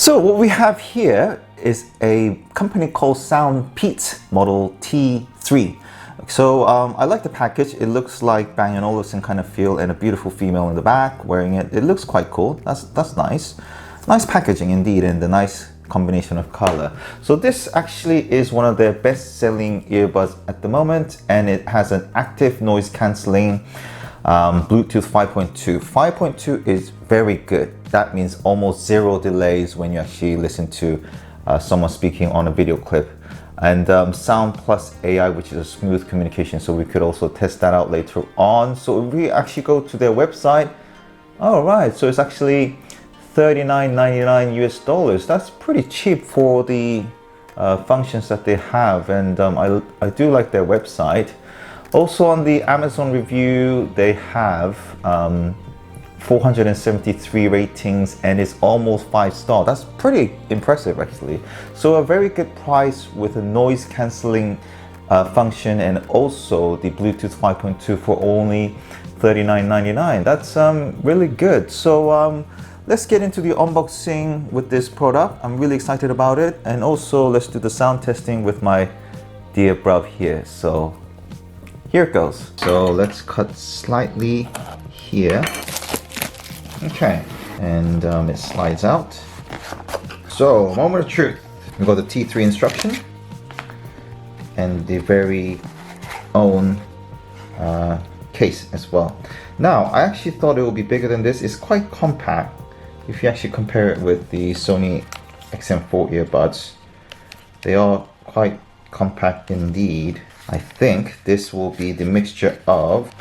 So what we have here is a company called Soundpeats Model T3. So I like the package. It looks like Bang & Olufsen kind of feel, and a beautiful female in the back wearing it. It looks quite cool. That's nice. Nice packaging indeed, and the nice combination of color. So this actually is one of their best-selling earbuds at the moment, and it has an active noise cancelling Bluetooth 5.2. 5.2 is very good. That means almost zero delays when you actually listen to someone speaking on a video clip. And Sound Plus AI, which is a smooth communication, so we could also test that out later on. So if we actually go to their website, all right, so it's actually $39.99 US. That's pretty cheap for the functions that they have, and I do like their website. Also on the Amazon review, they have 473 ratings, and it's almost 5-star. That's pretty impressive actually. So a very good price with a noise cancelling function, and also the Bluetooth 5.2 for only $39.99. That's really good. So let's get into the unboxing with this product. I'm really excited about it, and also let's do the sound testing with my dear bruv here. So here it goes. So let's cut slightly here. Okay, and it slides out. So moment of truth. We got the T3 instruction and the very own case as well. Now I actually thought it would be bigger than this. It's quite compact if you actually compare it with the Sony XM4 earbuds. They are quite compact indeed. I think this will be the mixture of,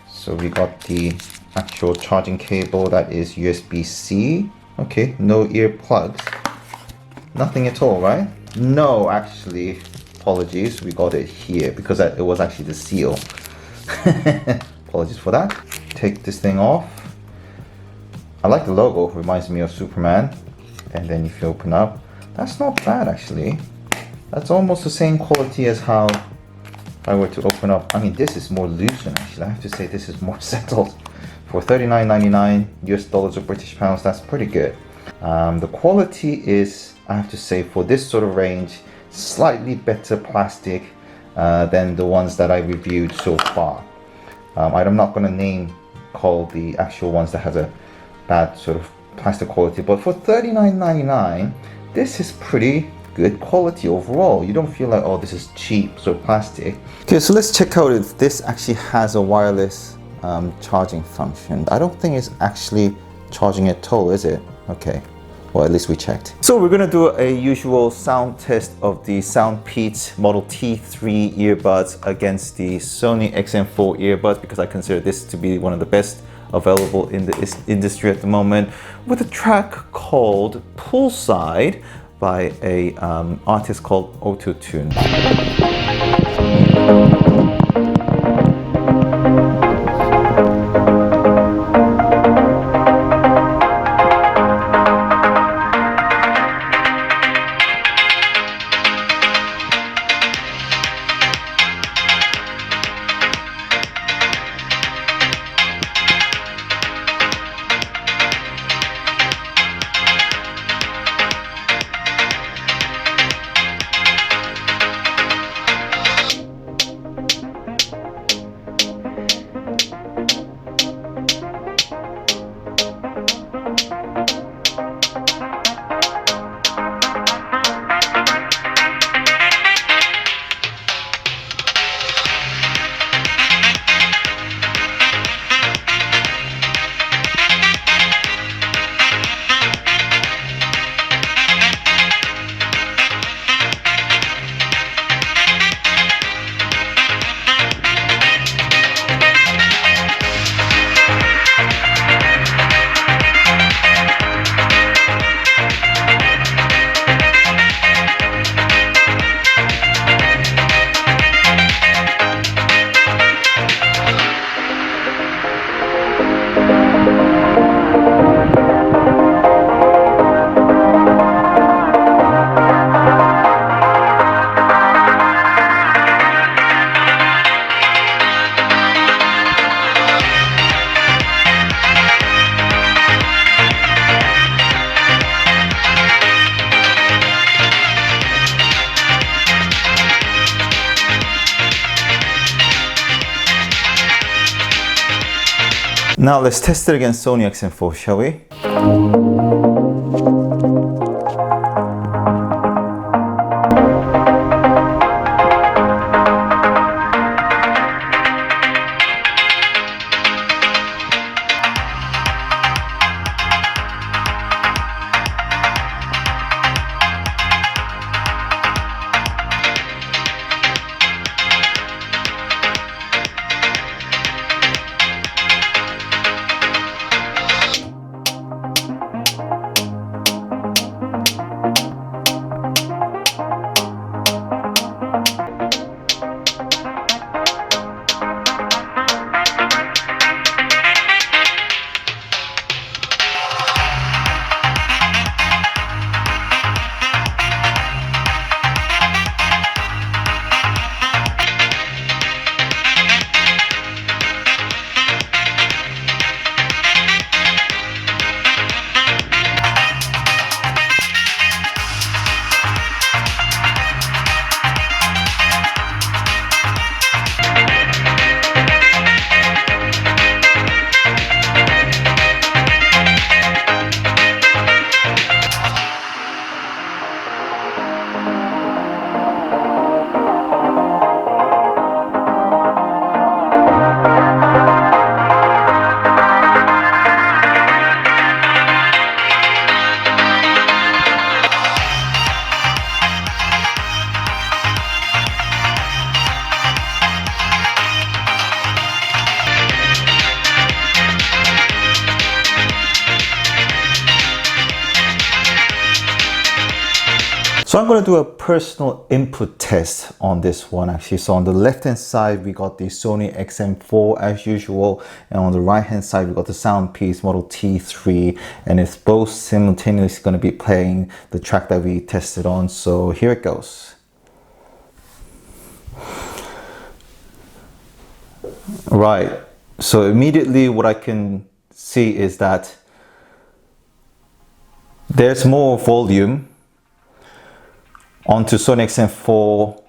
so we got the actual charging cable that is USB-C. Okay, no ear plugs, nothing at all, right? No, actually, apologies, we got it here because it was actually the seal. Apologies for that. Take this thing off. I like the logo, it reminds me of Superman. And then if you open up, that's not bad actually. That's almost the same quality as how if I were to open up. I mean, this is more loosened actually. I have to say this is more settled. For $39.99 US or British pounds, that's pretty good. The quality is, I have to say, for this sort of range, slightly better plastic than the ones that I reviewed so far. I'm not going to call the actual ones that has a bad sort of plastic quality, but for $39.99, this is pretty good quality overall. You don't feel like, oh, this is cheap sort of plastic. Okay, so let's check out if this actually has a wireless charging function. I don't think it's actually charging at all, is it? Okay, well, at least we checked. So we're gonna do a usual sound test of the Soundpeats Model T3 earbuds against the Sony XM4 earbuds, because I consider this to be one of the best available in the industry at the moment, with a track called Poolside by a artist called Aftertune. Now let's test it against Sony XM4, shall we? So I'm going to do a personal input test on this one actually. So on the left hand side we got the Sony XM4 as usual, and on the right hand side we got the Soundpeats Model T3, and it's both simultaneously going to be playing the track that we tested on. So here it goes. Right, so immediately what I can see is that there's more volume onto Sony XM4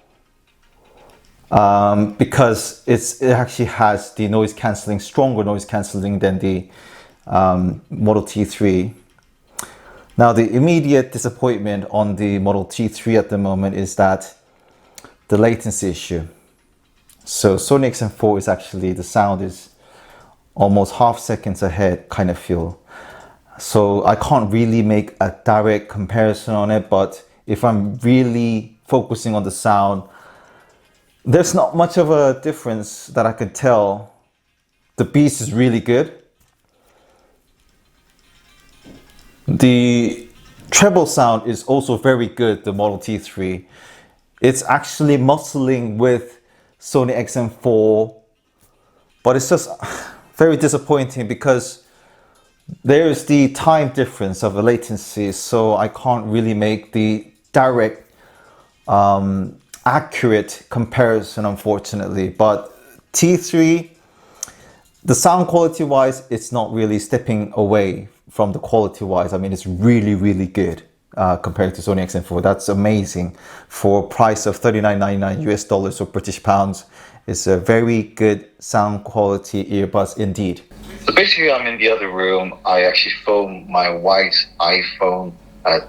because it actually has the noise cancelling, stronger noise cancelling than the Model T3. Now the immediate disappointment on the Model T3 at the moment is that the latency issue. So Sony XM4 is actually, the sound is almost half seconds ahead kind of feel. So I can't really make a direct comparison on it, but if I'm really focusing on the sound, there's not much of a difference that I could tell. The bass is really good. The treble sound is also very good, the Model T3. It's actually muscling with Sony XM4, but it's just very disappointing because there is the time difference of the latency, so I can't really make the direct accurate comparison, unfortunately. But T3, the sound quality wise, it's not really stepping away from the quality wise. I mean, it's really good compared to Sony XM4. That's amazing for a price of $39.99 US dollars or British pounds. It's a very good sound quality earbuds indeed. So basically I'm in the other room. I actually phoned my wife's iPhone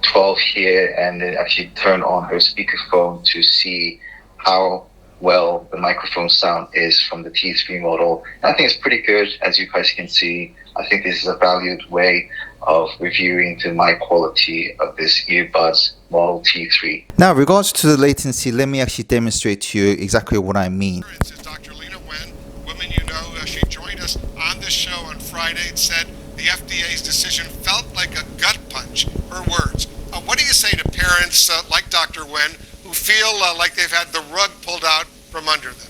12 here and then actually turn on her speakerphone to see how well the microphone sound is from the T3 model. And I think it's pretty good, as you guys can see. I think this is a valued way of reviewing the mic quality of this earbuds Model T3. Now, in regards to the latency, let me actually demonstrate to you exactly what I mean. This is Dr. Lena Wen, woman you know. She joined us on this show on Friday and said the FDA's decision felt like a gut punch. Her words. What do you say to parents like Dr. Wen who feel like they've had the rug pulled out from under them?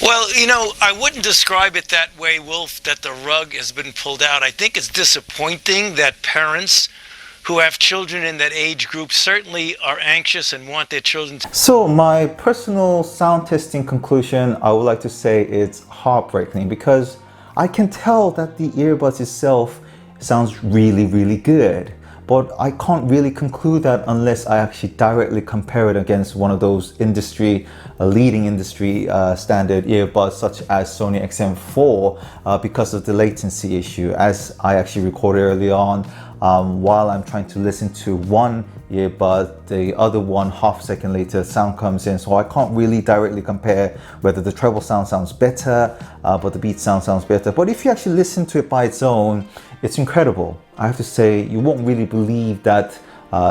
Well, you know, I wouldn't describe it that way, Wolf, that the rug has been pulled out. I think it's disappointing that parents who have children in that age group certainly are anxious and want their children to... So my personal sound testing conclusion, I would like to say it's heartbreaking because I can tell that the earbuds itself sounds really good, but I can't really conclude that unless I actually directly compare it against one of those industry a leading industry standard earbuds such as Sony XM4 because of the latency issue. As I actually recorded early on, while I'm trying to listen to one earbud, the other one half second later sound comes in, so I can't really directly compare whether the treble sound sounds better, but the beat sounds better. But if you actually listen to it by its own, it's incredible. I have to say, you won't really believe that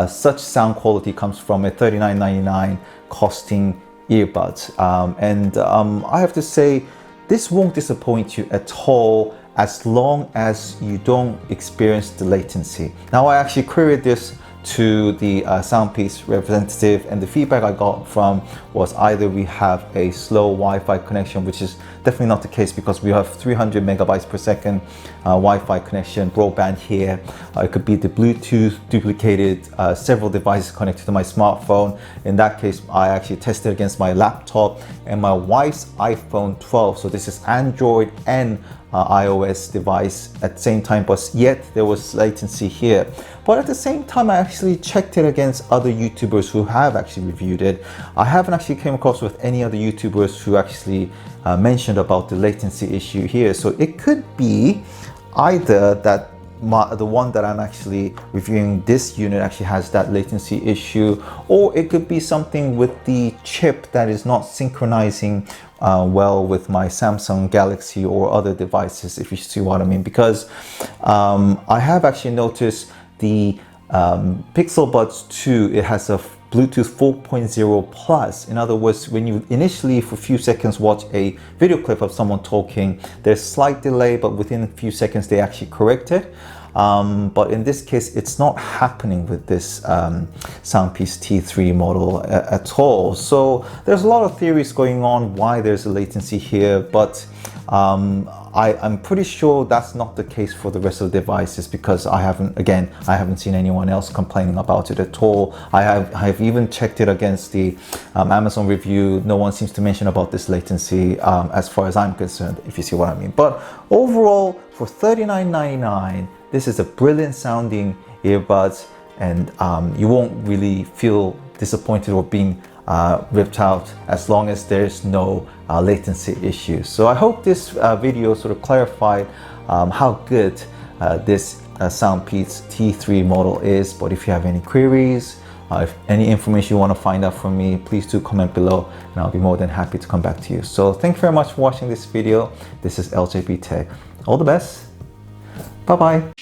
such sound quality comes from a $39.99 costing earbuds. I have to say, this won't disappoint you at all as long as you don't experience the latency. Now, I actually queried this to the Soundpeats representative, and the feedback I got from was either we have a slow Wi-Fi connection, which is definitely not the case because we have 300 megabytes per second Wi-Fi connection broadband here. It could be the Bluetooth duplicated several devices connected to my smartphone. In that case, I actually tested against my laptop and my wife's iPhone 12. So this is Android and iOS device at the same time, but yet there was latency here. But at the same time, I actually checked it against other YouTubers who have actually reviewed it. I haven't actually came across with any other YouTubers who actually mentioned about the latency issue here. So it could be either that the one that I'm actually reviewing, this unit, actually has that latency issue, or it could be something with the chip that is not synchronizing well with my Samsung Galaxy or other devices, if you see what I mean. Because I have actually noticed the Pixel Buds 2, it has a Bluetooth 4.0 plus. In other words, when you initially for a few seconds watch a video clip of someone talking, there's slight delay, but within a few seconds they actually correct it. But in this case, it's not happening with this Soundpeats T3 model at all. So there's a lot of theories going on why there's a latency here, but I'm pretty sure that's not the case for the rest of the devices, because I haven't seen anyone else complaining about it at all. I've even checked it against the Amazon review. No one seems to mention about this latency as far as I'm concerned, if you see what I mean. But overall, for $39.99, this is a brilliant sounding earbuds, and you won't really feel disappointed or being ripped out as long as there's no latency issues. So I hope this video sort of clarified how good this Soundpeats T3 model is. But if you have any queries, if any information you want to find out from me, please do comment below and I'll be more than happy to come back to you. So thank you very much for watching this video. This is LJB Tech. All the best. Bye bye.